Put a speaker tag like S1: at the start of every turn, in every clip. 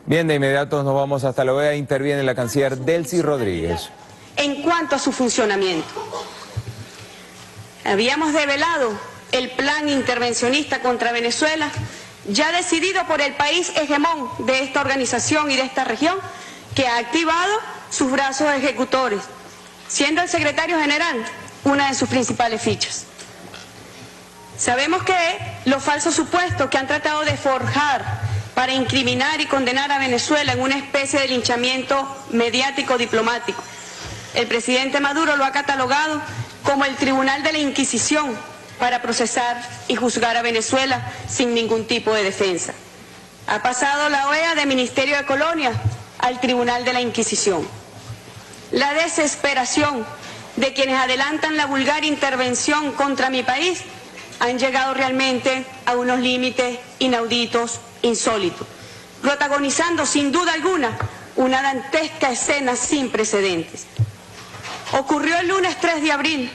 S1: Bien, de inmediato nos vamos hasta la OEA. Interviene la canciller Delcy Rodríguez.
S2: En cuanto a su funcionamiento, habíamos develado el plan intervencionista contra Venezuela, ya decidido por el país hegemón de esta organización y de esta región, que ha activado sus brazos ejecutores, siendo el secretario general una de sus principales fichas. Sabemos que los falsos supuestos que han tratado de forjar para incriminar y condenar a Venezuela en una especie de linchamiento mediático diplomático, el presidente Maduro lo ha catalogado como el Tribunal de la Inquisición para procesar y juzgar a Venezuela sin ningún tipo de defensa. Ha pasado la OEA de Ministerio de Colonia al Tribunal de la Inquisición. La desesperación de quienes adelantan la vulgar intervención contra mi país han llegado realmente a unos límites inauditos, insólitos, protagonizando sin duda alguna una dantesca escena sin precedentes. Ocurrió el lunes 3 de abril,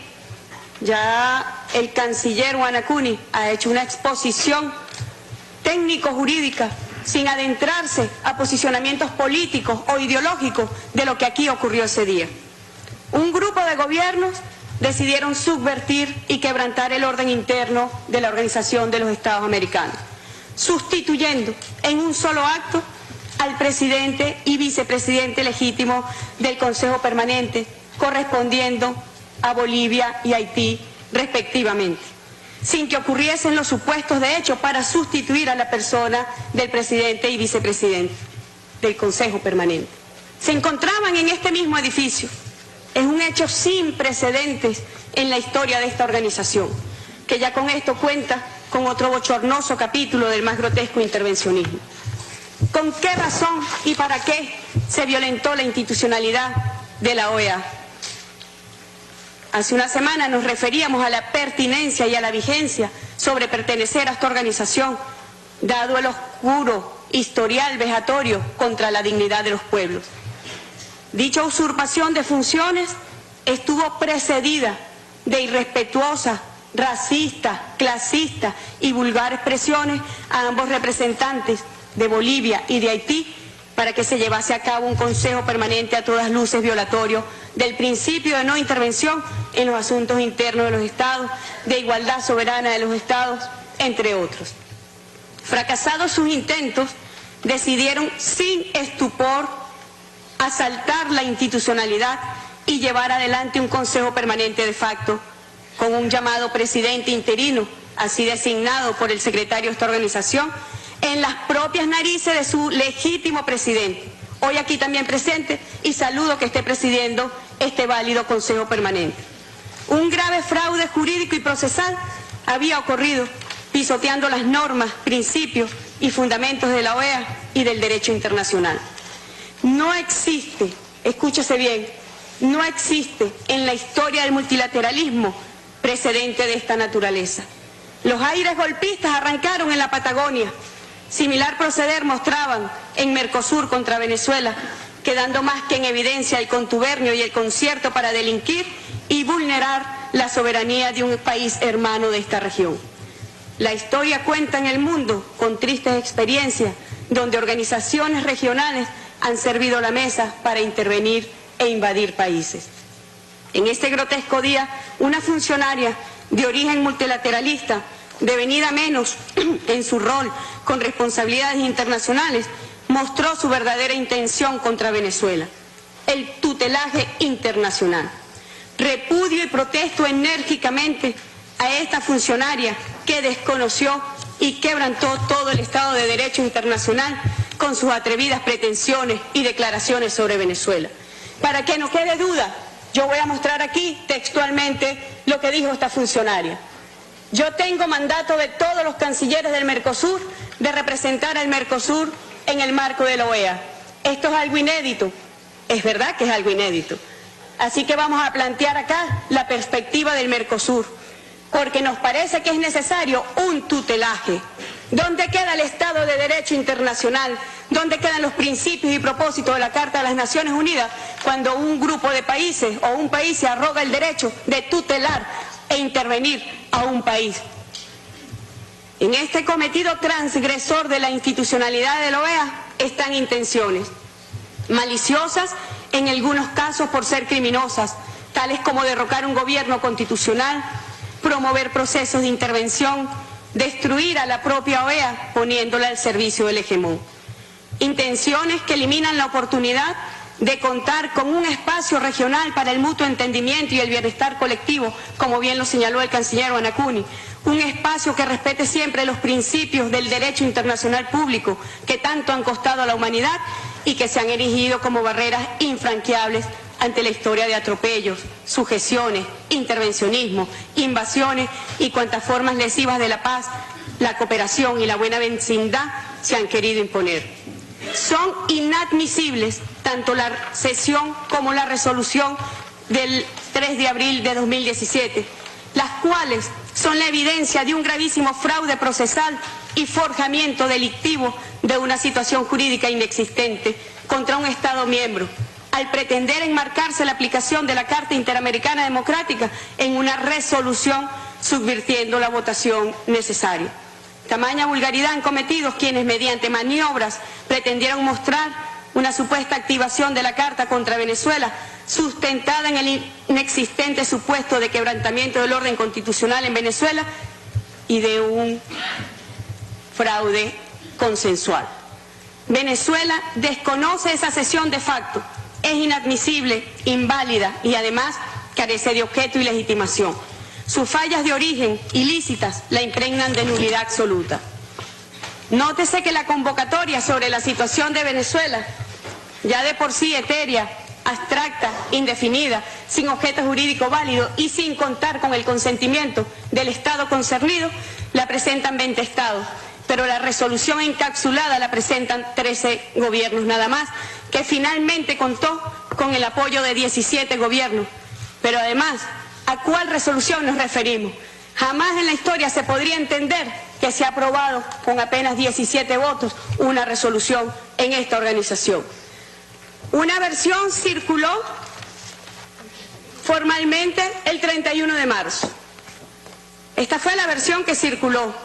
S2: ya el canciller Guanacuni ha hecho una exposición técnico-jurídica sin adentrarse a posicionamientos políticos o ideológicos de lo que aquí ocurrió ese día. Un grupo de gobiernos decidieron subvertir y quebrantar el orden interno de la Organización de los Estados Americanos, sustituyendo en un solo acto al presidente y vicepresidente legítimo del Consejo Permanente, correspondiendo a Bolivia y Haití respectivamente, sin que ocurriesen los supuestos de hecho para sustituir a la persona del presidente y vicepresidente del Consejo Permanente. Se encontraban en este mismo edificio. Es un hecho sin precedentes en la historia de esta organización, que ya con esto cuenta con otro bochornoso capítulo del más grotesco intervencionismo. ¿Con qué razón y para qué se violentó la institucionalidad de la OEA? Hace una semana nos referíamos a la pertinencia y a la vigencia sobre pertenecer a esta organización, dado el oscuro historial vejatorio contra la dignidad de los pueblos. Dicha usurpación de funciones estuvo precedida de irrespetuosas, racistas, clasistas y vulgares presiones a ambos representantes de Bolivia y de Haití para que se llevase a cabo un Consejo Permanente a todas luces violatorio del principio de no intervención en los asuntos internos de los estados, de igualdad soberana de los estados, entre otros. Fracasados sus intentos, decidieron sin estupor asaltar la institucionalidad y llevar adelante un Consejo Permanente de facto, con un llamado presidente interino, así designado por el secretario de esta organización, en las propias narices de su legítimo presidente, hoy aquí también presente, y saludo que esté presidiendo este válido Consejo Permanente. Un grave fraude jurídico y procesal había ocurrido, pisoteando las normas, principios y fundamentos de la OEA y del derecho internacional. No existe, escúchese bien, no existe en la historia del multilateralismo precedente de esta naturaleza. Los aires golpistas arrancaron en la Patagonia. Similar proceder mostraban en Mercosur contra Venezuela, quedando más que en evidencia el contubernio y el concierto para delinquir y vulnerar la soberanía de un país hermano de esta región. La historia cuenta en el mundo con tristes experiencias donde organizaciones regionales han servido la mesa para intervenir e invadir países. En este grotesco día, una funcionaria de origen multilateralista, devenida menos en su rol con responsabilidades internacionales, mostró su verdadera intención contra Venezuela: el tutelaje internacional. Repudio y protesto enérgicamente a esta funcionaria que desconoció y quebrantó todo el Estado de Derecho internacional con sus atrevidas pretensiones y declaraciones sobre Venezuela. Para que no quede duda, yo voy a mostrar aquí textualmente lo que dijo esta funcionaria. Yo tengo mandato de todos los cancilleres del Mercosur de representar al Mercosur en el marco de la OEA. Esto es algo inédito, es verdad que es algo inédito. Así que vamos a plantear acá la perspectiva del Mercosur, porque nos parece que es necesario un tutelaje. ¿Dónde queda el Estado de Derecho internacional? ¿Dónde quedan los principios y propósitos de la Carta de las Naciones Unidas cuando un grupo de países o un país se arroga el derecho de tutelar e intervenir a un país? En este cometido transgresor de la institucionalidad de la OEA están intenciones maliciosas, en algunos casos por ser criminosas, tales como derrocar un gobierno constitucional, promover procesos de intervención, destruir a la propia OEA poniéndola al servicio del hegemón. Intenciones que eliminan la oportunidad de contar con un espacio regional para el mutuo entendimiento y el bienestar colectivo, como bien lo señaló el canciller Guanacuni, un espacio que respete siempre los principios del derecho internacional público que tanto han costado a la humanidad y que se han erigido como barreras infranqueables ante la historia de atropellos, sujeciones, intervencionismo, invasiones y cuantas formas lesivas de la paz, la cooperación y la buena vecindad se han querido imponer. Son inadmisibles tanto la sesión como la resolución del 3 de abril de 2017, las cuales son la evidencia de un gravísimo fraude procesal y forjamiento delictivo de una situación jurídica inexistente contra un Estado miembro, al pretender enmarcarse la aplicación de la Carta Interamericana Democrática en una resolución subvirtiendo la votación necesaria. Tamaña vulgaridad han cometido quienes mediante maniobras pretendieron mostrar una supuesta activación de la Carta contra Venezuela, sustentada en el inexistente supuesto de quebrantamiento del orden constitucional en Venezuela y de un fraude consensual. Venezuela desconoce esa sesión de facto, es inadmisible, inválida y además carece de objeto y legitimación. Sus fallas de origen ilícitas la impregnan de nulidad absoluta. Nótese que la convocatoria sobre la situación de Venezuela, ya de por sí etérea, abstracta, indefinida, sin objeto jurídico válido y sin contar con el consentimiento del Estado concernido, la presentan 20 Estados, pero la resolución encapsulada la presentan 13 gobiernos nada más, que finalmente contó con el apoyo de 17 gobiernos. Pero además, ¿a cuál resolución nos referimos? Jamás en la historia se podría entender que se ha aprobado con apenas 17 votos una resolución en esta organización. Una versión circuló formalmente el 31 de marzo. Esta fue la versión que circuló.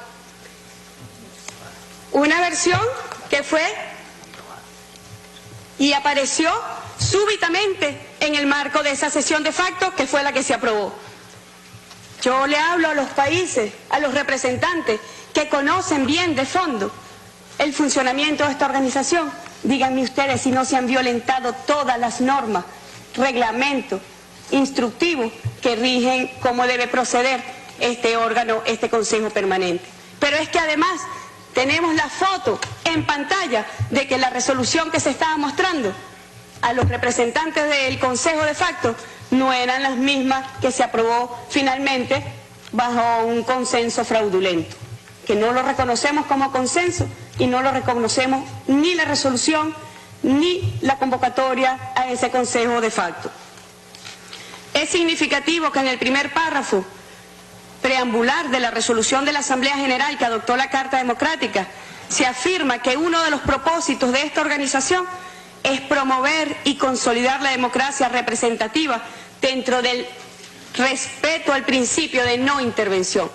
S2: Una versión que fue y apareció súbitamente en el marco de esa sesión de facto que fue la que se aprobó. Yo le hablo a los países, a los representantes que conocen bien de fondo el funcionamiento de esta organización. Díganme ustedes si no se han violentado todas las normas, reglamentos, instructivos que rigen cómo debe proceder este órgano, este Consejo Permanente. Pero es que además tenemos la foto en pantalla de que la resolución que se estaba mostrando a los representantes del Consejo de facto no eran las mismas que se aprobó finalmente bajo un consenso fraudulento, que no lo reconocemos como consenso y no lo reconocemos ni la resolución ni la convocatoria a ese Consejo de facto. Es significativo que en el primer párrafo preambular de la resolución de la Asamblea General que adoptó la Carta Democrática se afirma que uno de los propósitos de esta organización es promover y consolidar la democracia representativa dentro del respeto al principio de no intervención.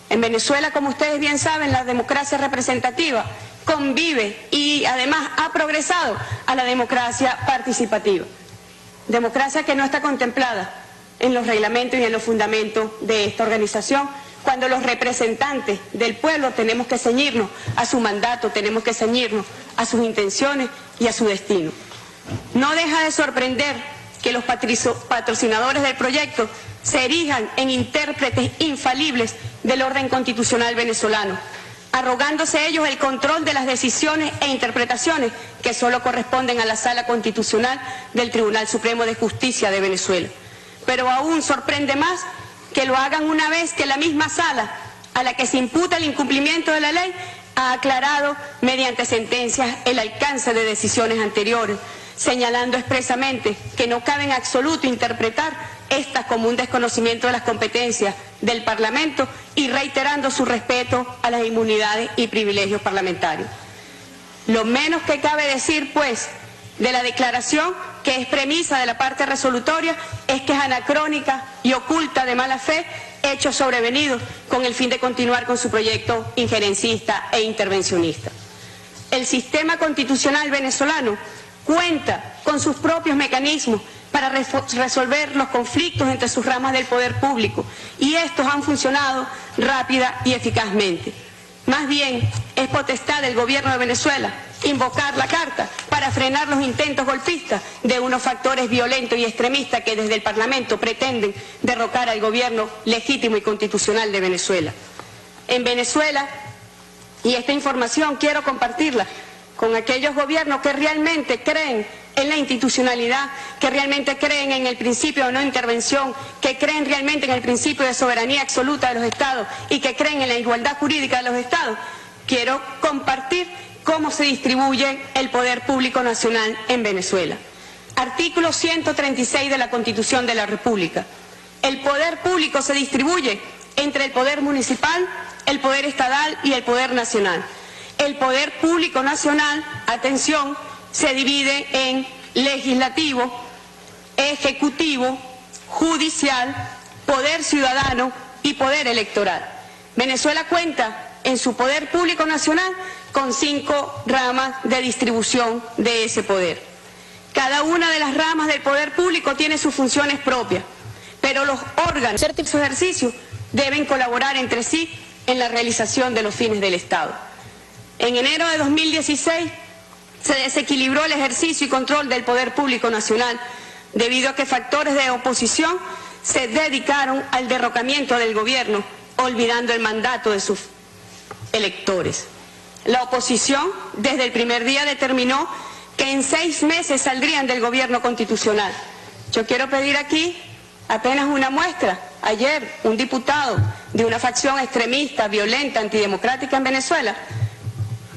S2: En Venezuela, como ustedes bien saben, la democracia representativa convive y además ha progresado a la democracia participativa. Democracia que no está contemplada en los reglamentos y en los fundamentos de esta organización, cuando los representantes del pueblo tenemos que ceñirnos a su mandato, tenemos que ceñirnos a sus intenciones y a su destino. No deja de sorprender que los patrocinadores del proyecto se erijan en intérpretes infalibles del orden constitucional venezolano, arrogándose ellos el control de las decisiones e interpretaciones que solo corresponden a la Sala Constitucional del Tribunal Supremo de Justicia de Venezuela. Pero aún sorprende más que lo hagan una vez que la misma sala a la que se imputa el incumplimiento de la ley ha aclarado mediante sentencias el alcance de decisiones anteriores, señalando expresamente que no cabe en absoluto interpretar estas como un desconocimiento de las competencias del Parlamento y reiterando su respeto a las inmunidades y privilegios parlamentarios. Lo menos que cabe decir, pues, de la declaración, que es premisa de la parte resolutoria, es que es anacrónica y oculta de mala fe hechos sobrevenidos con el fin de continuar con su proyecto injerencista e intervencionista. El sistema constitucional venezolano cuenta con sus propios mecanismos para resolver los conflictos entre sus ramas del poder público, y estos han funcionado rápida y eficazmente. Más bien, es potestad del gobierno de Venezuela invocar la Carta para frenar los intentos golpistas de unos factores violentos y extremistas que desde el Parlamento pretenden derrocar al gobierno legítimo y constitucional de Venezuela. En Venezuela, y esta información quiero compartirla con aquellos gobiernos que realmente creen en la institucionalidad, que realmente creen en el principio de no intervención, que creen realmente en el principio de soberanía absoluta de los Estados y que creen en la igualdad jurídica de los Estados, quiero compartir cómo se distribuye el poder público nacional en Venezuela. Artículo 136 de la Constitución de la República. El poder público se distribuye entre el poder municipal, el poder estatal y el poder nacional. El poder público nacional, atención, se divide en legislativo, ejecutivo, judicial, poder ciudadano y poder electoral. Venezuela cuenta en su poder público nacional con 5 ramas de distribución de ese poder. Cada una de las ramas del poder público tiene sus funciones propias, pero los órganos de su ejercicio deben colaborar entre sí en la realización de los fines del Estado. En enero de 2016 se desequilibró el ejercicio y control del poder público nacional debido a que factores de oposición se dedicaron al derrocamiento del gobierno, olvidando el mandato de sus electores. La oposición desde el primer día determinó que en 6 meses saldrían del gobierno constitucional. Yo quiero pedir aquí apenas una muestra. Ayer un diputado de una facción extremista, violenta, antidemocrática en Venezuela,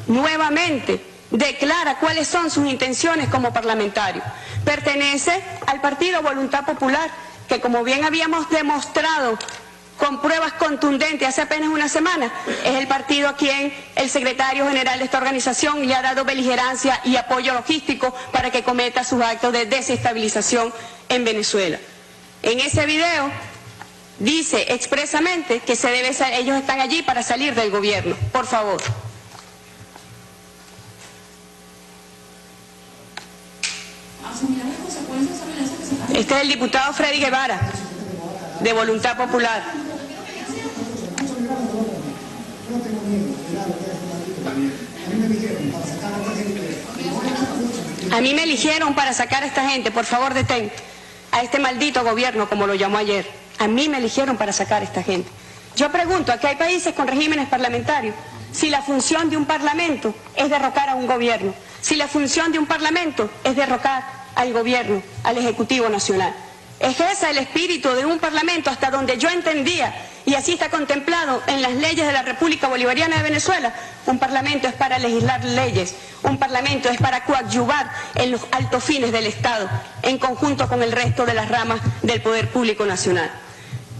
S2: nuevamente declara cuáles son sus intenciones como parlamentario. Pertenece al partido Voluntad Popular, que como bien habíamos demostrado con pruebas contundentes hace apenas una semana, es el partido a quien el secretario general de esta organización le ha dado beligerancia y apoyo logístico para que cometa sus actos de desestabilización en Venezuela. En ese video dice expresamente que ellos están allí para salir del gobierno. Por favor. Este es el diputado Freddy Guevara, de Voluntad Popular. A mí me eligieron para sacar a esta gente. Por favor, detén a este maldito gobierno, como lo llamó ayer. A mí me eligieron para sacar a esta gente. Yo pregunto, aquí hay países con regímenes parlamentarios, si la función de un parlamento es derrocar a un gobierno, si la función de un parlamento es derrocar al gobierno, al Ejecutivo Nacional. Es ese el espíritu de un parlamento, hasta donde yo entendía, y así está contemplado en las leyes de la República Bolivariana de Venezuela. Un parlamento es para legislar leyes, un parlamento es para coadyuvar en los altos fines del Estado, en conjunto con el resto de las ramas del poder público nacional.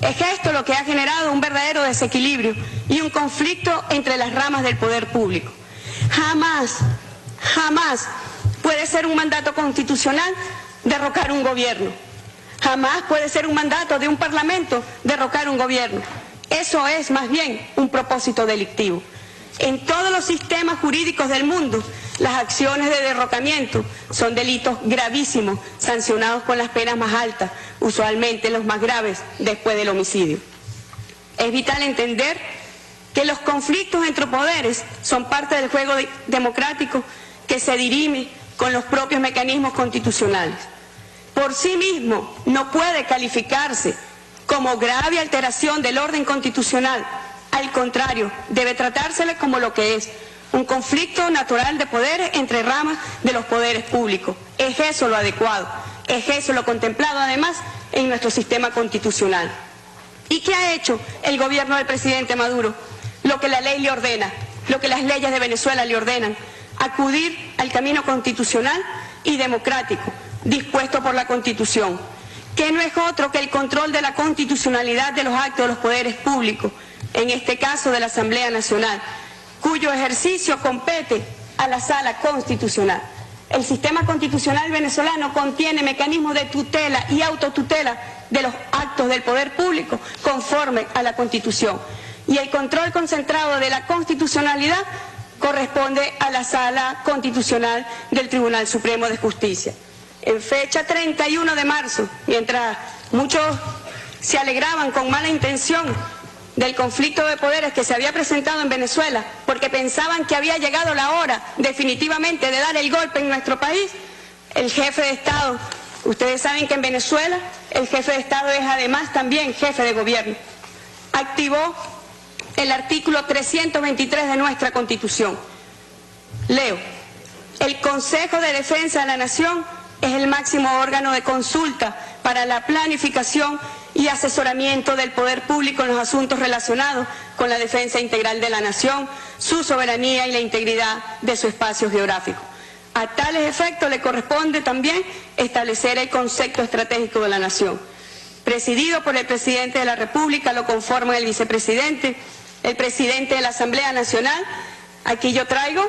S2: Es esto lo que ha generado un verdadero desequilibrio y un conflicto entre las ramas del poder público. Jamás puede ser un mandato constitucional derrocar un gobierno. Jamás puede ser un mandato de un parlamento derrocar un gobierno. Eso es más bien un propósito delictivo. En todos los sistemas jurídicos del mundo, las acciones de derrocamiento son delitos gravísimos, sancionados con las penas más altas, usualmente los más graves después del homicidio. Es vital entender que los conflictos entre poderes son parte del juego democrático que se dirime con los propios mecanismos constitucionales. Por sí mismo no puede calificarse como grave alteración del orden constitucional. Al contrario, debe tratársele como lo que es, un conflicto natural de poderes entre ramas de los poderes públicos. Es eso lo adecuado, es eso lo contemplado además en nuestro sistema constitucional. ¿Y qué ha hecho el gobierno del presidente Maduro? Lo que la ley le ordena, lo que las leyes de Venezuela le ordenan: acudir al camino constitucional y democrático dispuesto por la Constitución, que no es otro que el control de la constitucionalidad de los actos de los poderes públicos, en este caso de la Asamblea Nacional, cuyo ejercicio compete a la Sala Constitucional. el sistema constitucional venezolano contiene mecanismos de tutela y autotutela de los actos del poder público conforme a la Constitución. Y el control concentrado de la constitucionalidad corresponde a la Sala Constitucional del Tribunal Supremo de Justicia. En fecha 31 de marzo, mientras muchos se alegraban con mala intención del conflicto de poderes que se había presentado en Venezuela, porque pensaban que había llegado la hora definitivamente de dar el golpe en nuestro país, el jefe de Estado, ustedes saben que en Venezuela el jefe de Estado es además también jefe de gobierno, activó el artículo 323 de nuestra Constitución. Leo: el Consejo de Defensa de la Nación es el máximo órgano de consulta para la planificación y asesoramiento del poder público en los asuntos relacionados con la defensa integral de la nación, su soberanía y la integridad de su espacio geográfico. A tales efectos le corresponde también establecer el concepto estratégico de la nación. Presidido por el presidente de la República, lo conforman el vicepresidente, el presidente de la Asamblea Nacional. Aquí yo traigo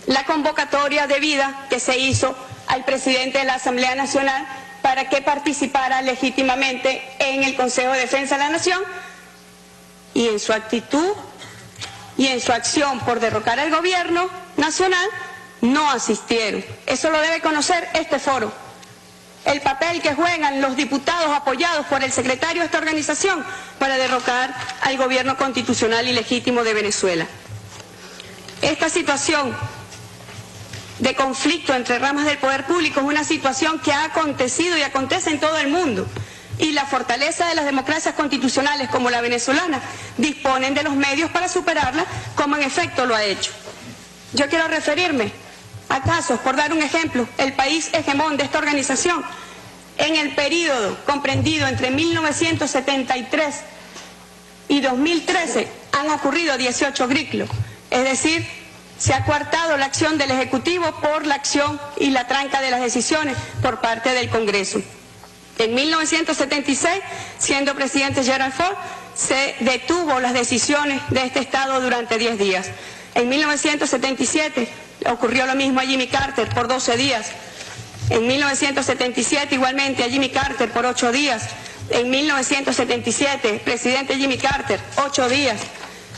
S2: la convocatoria debida que se hizo al presidente de la Asamblea Nacional para que participara legítimamente en el Consejo de Defensa de la Nación, y en su actitud y en su acción por derrocar al gobierno nacional no asistieron. Eso lo debe conocer este foro. El papel que juegan los diputados apoyados por el secretario de esta organización para derrocar al gobierno constitucional y legítimo de Venezuela. Esta situación de conflicto entre ramas del poder público es una situación que ha acontecido y acontece en todo el mundo, y la fortaleza de las democracias constitucionales como la venezolana disponen de los medios para superarla, como en efecto lo ha hecho. Yo quiero referirme a casos, por dar un ejemplo, el país hegemón de esta organización, en el período comprendido entre 1973 y 2013 han ocurrido 18 griclos, es decir, se ha coartado la acción del Ejecutivo por la acción y la tranca de las decisiones por parte del Congreso. En 1976, siendo presidente Gerald Ford, se detuvo las decisiones de este Estado durante 10 días. En 1977 ocurrió lo mismo a Jimmy Carter por 12 días. En 1977 igualmente a Jimmy Carter por 8 días. En 1977, presidente Jimmy Carter, 8 días.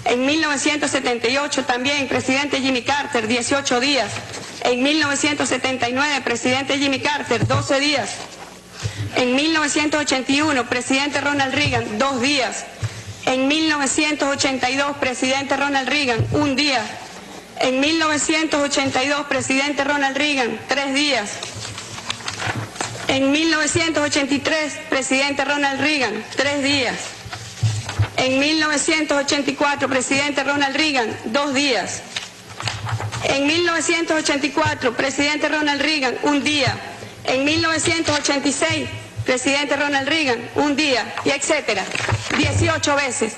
S2: En 1978 también, presidente Jimmy Carter, 18 días. En 1979, presidente Jimmy Carter, 12 días. En 1981, presidente Ronald Reagan, 2 días. En 1982, presidente Ronald Reagan, 1 día. En 1982, presidente Ronald Reagan, 3 días. En 1983, presidente Ronald Reagan, 3 días. En 1984, presidente Ronald Reagan, 2 días. En 1984, presidente Ronald Reagan, 1 día. En 1986, presidente Ronald Reagan, 1 día, y etcétera. 18 veces.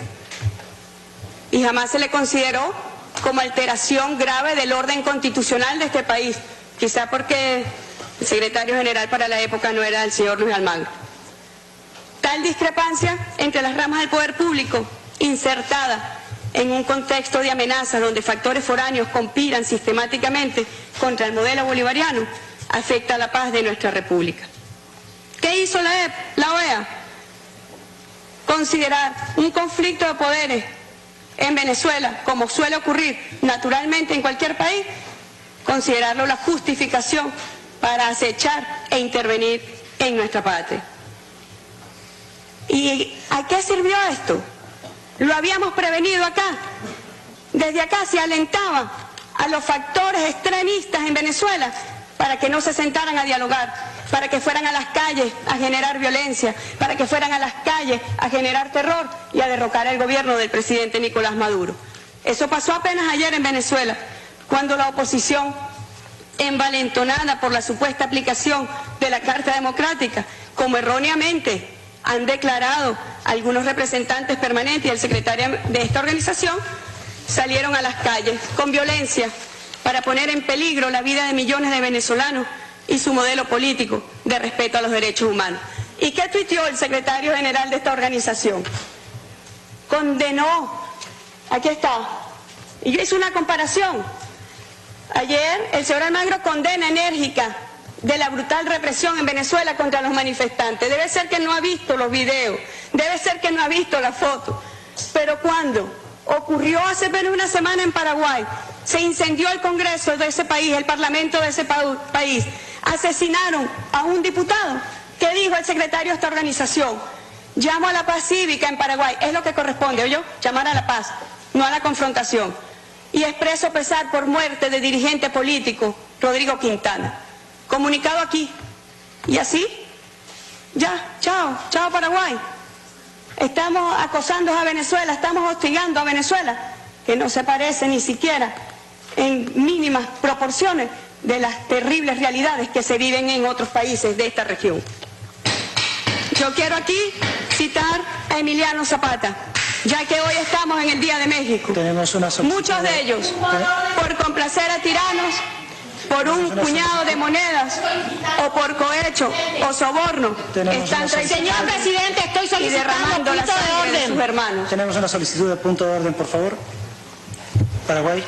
S2: Y jamás se le consideró como alteración grave del orden constitucional de este país. Quizá porque el secretario general para la época no era el señor Luis Almagro. Tal discrepancia entre las ramas del poder público, insertada en un contexto de amenazas donde factores foráneos conspiran sistemáticamente contra el modelo bolivariano, afecta la paz de nuestra República. ¿Qué hizo la OEA? Considerar un conflicto de poderes en Venezuela, como suele ocurrir naturalmente en cualquier país, considerarlo la justificación para acechar e intervenir en nuestra patria. ¿Y a qué sirvió esto? Lo habíamos prevenido acá. Desde acá se alentaba a los factores extremistas en Venezuela para que no se sentaran a dialogar, para que fueran a las calles a generar violencia, para que fueran a las calles a generar terror y a derrocar el gobierno del presidente Nicolás Maduro. Eso pasó apenas ayer en Venezuela, cuando la oposición, envalentonada por la supuesta aplicación de la Carta Democrática, como erróneamente han declarado algunos representantes permanentes y el secretario de esta organización, salieron a las calles con violencia para poner en peligro la vida de millones de venezolanos y su modelo político de respeto a los derechos humanos. ¿Y qué tuiteó el secretario general de esta organización? Condenó, aquí está, y yo hice una comparación Ayer el señor Almagro condena enérgica de la brutal represión en Venezuela contra los manifestantes. Debe ser que no ha visto los videos, debe ser que no ha visto la foto. Pero cuando ocurrió hace apenas una semana en Paraguay, se incendió el Congreso de ese país, el Parlamento de ese país, asesinaron a un diputado. ¿Qué dijo el secretario de esta organización? Llamo a la paz cívica en Paraguay, es lo que corresponde, ¿oyó? Llamar a la paz, no a la confrontación. Y expreso pesar por muerte de dirigente político, Rodrigo Quintana. Comunicado aquí. Y así, ya, chao, chao Paraguay. Estamos acosando a Venezuela, estamos hostigando a Venezuela, que no se parece ni siquiera en mínimas proporciones de las terribles realidades que se viven en otros países de esta región. Yo quiero aquí citar a Emiliano Zapata, ya que hoy estamos en el Día de México. Muchos de ellos, por complacer a tiranos, por un puñado de monedas, o por cohecho o soborno, están traicionando. Señor presidente, estoy solicitando la sangre de sus hermanos.
S3: Tenemos una solicitud de punto de orden, por favor. Paraguay.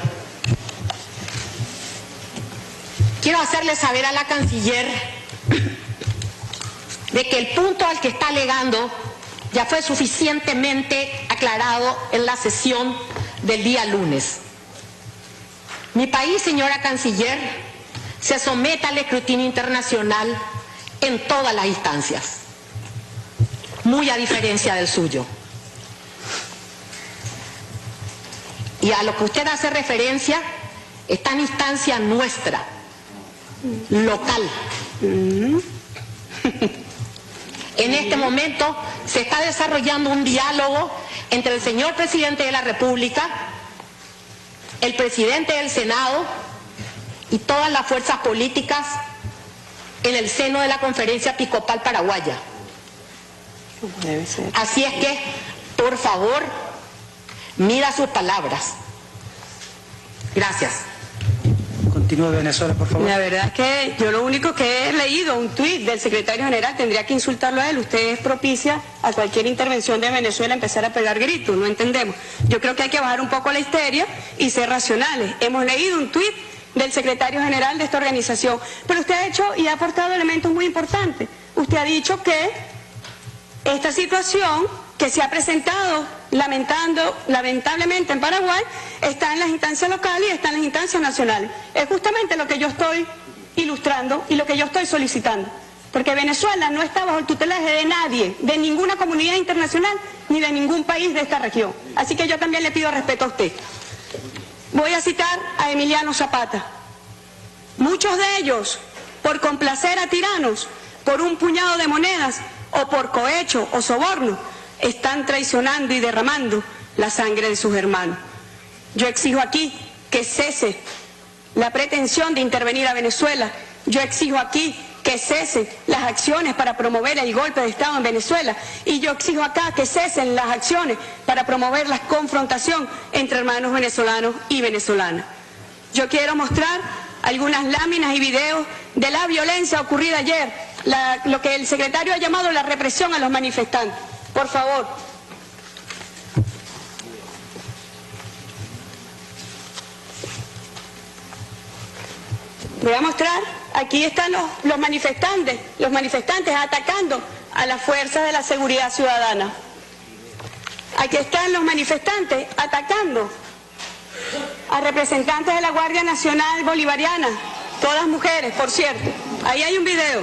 S4: Quiero hacerle saber a la canciller de que el punto al que está alegando ya fue suficientemente aclarado en la sesión del día lunes. Mi país, señora canciller, se somete al escrutinio internacional en todas las instancias, muy a diferencia del suyo. Y a lo que usted hace referencia está en instancia nuestra, local. En este momento se está desarrollando un diálogo entre el señor presidente de la República, el presidente del Senado y todas las fuerzas políticas en el seno de la Conferencia Episcopal Paraguaya.
S2: Debe ser.
S4: Así es que, por favor, mira sus palabras. Gracias.
S3: Continúe Venezuela, por favor.
S2: La verdad es que yo lo único que he leído, un tuit del secretario general, tendría que insultarlo a él. Usted es propicia a cualquier intervención de Venezuela empezar a pegar gritos, no entendemos. Yo creo que hay que bajar un poco la histeria y ser racionales. Hemos leído un tuit del secretario general de esta organización, pero usted ha hecho y ha aportado elementos muy importantes. Usted ha dicho que esta situación que se ha presentado lamentablemente en Paraguay está en las instancias locales y está en las instancias nacionales. Es justamente lo que yo estoy ilustrando y lo que yo estoy solicitando. Porque Venezuela no está bajo el tutelaje de nadie, de ninguna comunidad internacional ni de ningún país de esta región. Así que yo también le pido respeto a usted. Voy a citar a Emiliano Zapata. Muchos de ellos, por complacer a tiranos, por un puñado de monedas o por cohecho o soborno, están traicionando y derramando la sangre de sus hermanos. Yo exijo aquí que cese la pretensión de intervenir a Venezuela. Yo exijo aquí que cesen las acciones para promover el golpe de Estado en Venezuela. Y yo exijo acá que cesen las acciones para promover la confrontación entre hermanos venezolanos y venezolanas. Yo quiero mostrar algunas láminas y videos de la violencia ocurrida ayer, lo que el secretario ha llamado la represión a los manifestantes. Por favor. Voy a mostrar, aquí están los manifestantes atacando a las fuerzas de la seguridad ciudadana. Aquí están los manifestantes atacando a representantes de la Guardia Nacional Bolivariana, todas mujeres, por cierto. Ahí hay un video.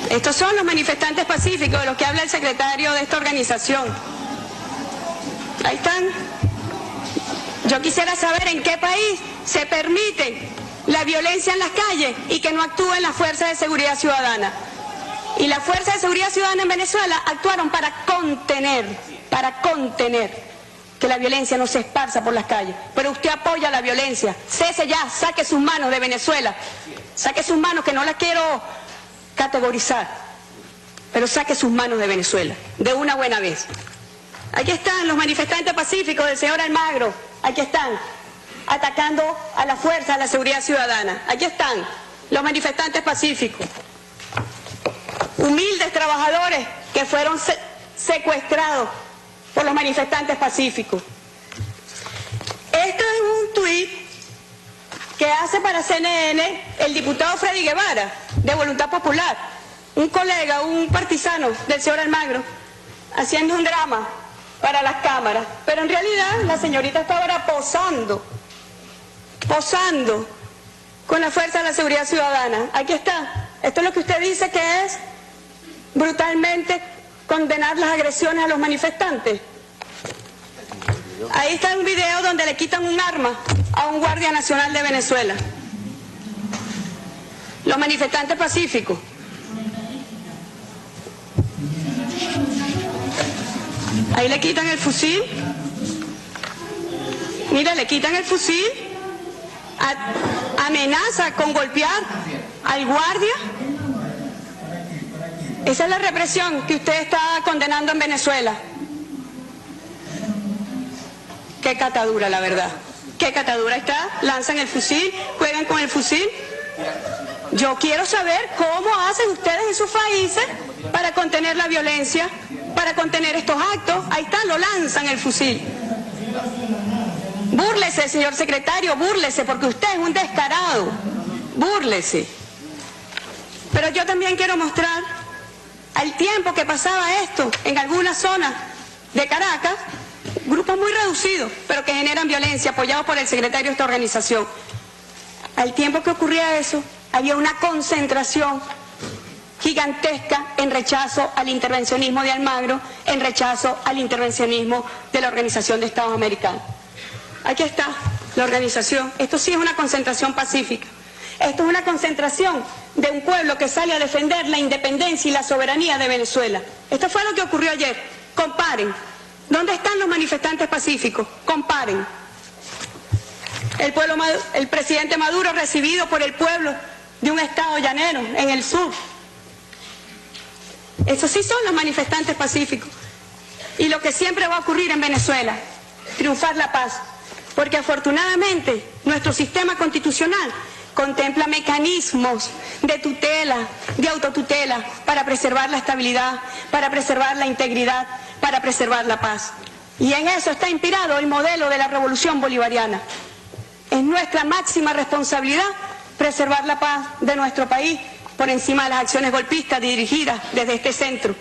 S2: Estos son los manifestantes pacíficos de los que habla el secretario de esta organización. Ahí están. Yo quisiera saber en qué país se permite la violencia en las calles y que no actúen las fuerzas de seguridad ciudadana. Y las fuerzas de seguridad ciudadana en Venezuela actuaron para contener que la violencia no se esparza por las calles. Pero usted apoya la violencia. Cese ya, saque sus manos de Venezuela. Saque sus manos, que no las quiero categorizar, pero saque sus manos de Venezuela, de una buena vez. Aquí están los manifestantes pacíficos del señor Almagro, aquí están, atacando a la fuerza de la seguridad ciudadana. Aquí están los manifestantes pacíficos, humildes trabajadores que fueron secuestrados por los manifestantes pacíficos. Esto es un tuit que hace para CNN el diputado Freddy Guevara, de Voluntad Popular, un colega, un partisano del señor Almagro, haciendo un drama para las cámaras, pero en realidad la señorita estaba ahora posando con la fuerza de la seguridad ciudadana. Aquí está, esto es lo que usted dice que es brutalmente condenar las agresiones a los manifestantes. Ahí está un video donde le quitan un arma a un guardia nacional de Venezuela. Los manifestantes pacíficos. Ahí le quitan el fusil. Mira, le quitan el fusil. Amenaza con golpear al guardia. Esa es la represión que usted está condenando en Venezuela. Qué catadura, la verdad. Qué catadura está. Lanzan el fusil, juegan con el fusil. Yo quiero saber cómo hacen ustedes en sus países para contener la violencia, para contener estos actos. Ahí está, lo lanzan el fusil. Búrlese, señor secretario, búrlese, porque usted es un descarado. Búrlese. Pero yo también quiero mostrar al tiempo que pasaba esto en algunas zonas de Caracas, grupos muy reducidos, pero que generan violencia, apoyados por el secretario de esta organización. Al tiempo que ocurría eso, había una concentración gigantesca en rechazo al intervencionismo de Almagro, en rechazo al intervencionismo de la Organización de Estados Americanos. Aquí está la organización. Esto sí es una concentración pacífica. Esto es una concentración de un pueblo que sale a defender la independencia y la soberanía de Venezuela. Esto fue lo que ocurrió ayer. Comparen. ¿Dónde están los manifestantes pacíficos? Comparen. El presidente Maduro recibido por el pueblo de un estado llanero en el sur. Esos sí son los manifestantes pacíficos. Y lo que siempre va a ocurrir en Venezuela, triunfar la paz. Porque afortunadamente nuestro sistema constitucional contempla mecanismos de tutela, de autotutela, para preservar la estabilidad, para preservar la integridad, para preservar la paz. Y en eso está inspirado el modelo de la revolución bolivariana. Es nuestra máxima responsabilidad preservar la paz de nuestro país por encima de las acciones golpistas dirigidas desde este centro,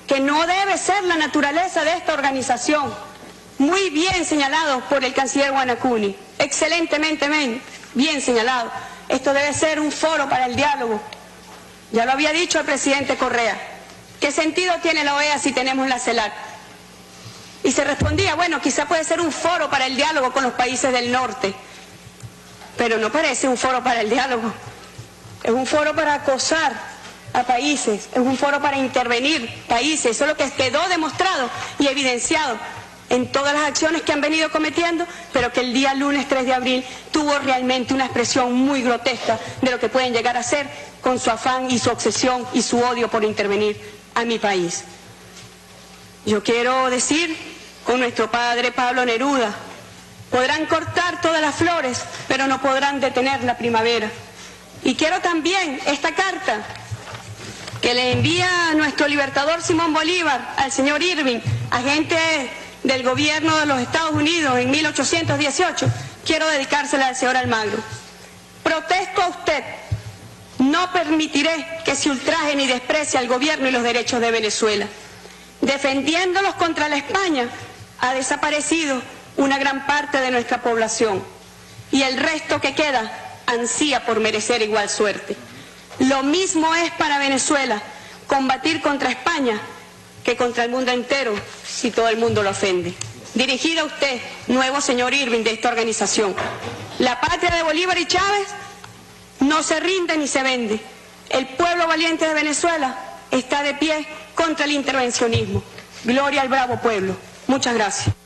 S2: que no debe ser la naturaleza de esta organización. Muy bien señalado por el canciller Guanacuni, excelentemente bien señalado. Esto debe ser un foro para el diálogo. Ya lo había dicho el presidente Correa. ¿Qué sentido tiene la OEA si tenemos la CELAC? Y se respondía, bueno, quizá puede ser un foro para el diálogo con los países del norte, pero no parece un foro para el diálogo. Es un foro para acosar a países, es un foro para intervenir países. Eso es lo que quedó demostrado y evidenciado en todas las acciones que han venido cometiendo, pero que el día lunes 3 de abril tuvo realmente una expresión muy grotesca de lo que pueden llegar a ser con su afán y su obsesión y su odio por intervenir a mi país. Yo quiero decir, con nuestro padre Pablo Neruda, podrán cortar todas las flores, pero no podrán detener la primavera. Y quiero también esta carta que le envía nuestro libertador Simón Bolívar al señor Irving, agente del gobierno de los Estados Unidos en 1818, quiero dedicársela al señor Almagro. Protesto a usted, no permitiré que se ultraje ni desprecie al gobierno y los derechos de Venezuela. Defendiéndolos contra la España, ha desaparecido una gran parte de nuestra población y el resto que queda ansía por merecer igual suerte. Lo mismo es para Venezuela combatir contra España que contra el mundo entero si todo el mundo lo ofende. Dirigida a usted, nuevo señor Irving de esta organización. La patria de Bolívar y Chávez no se rinde ni se vende. El pueblo valiente de Venezuela está de pie contra el intervencionismo. Gloria al bravo pueblo. Muchas gracias.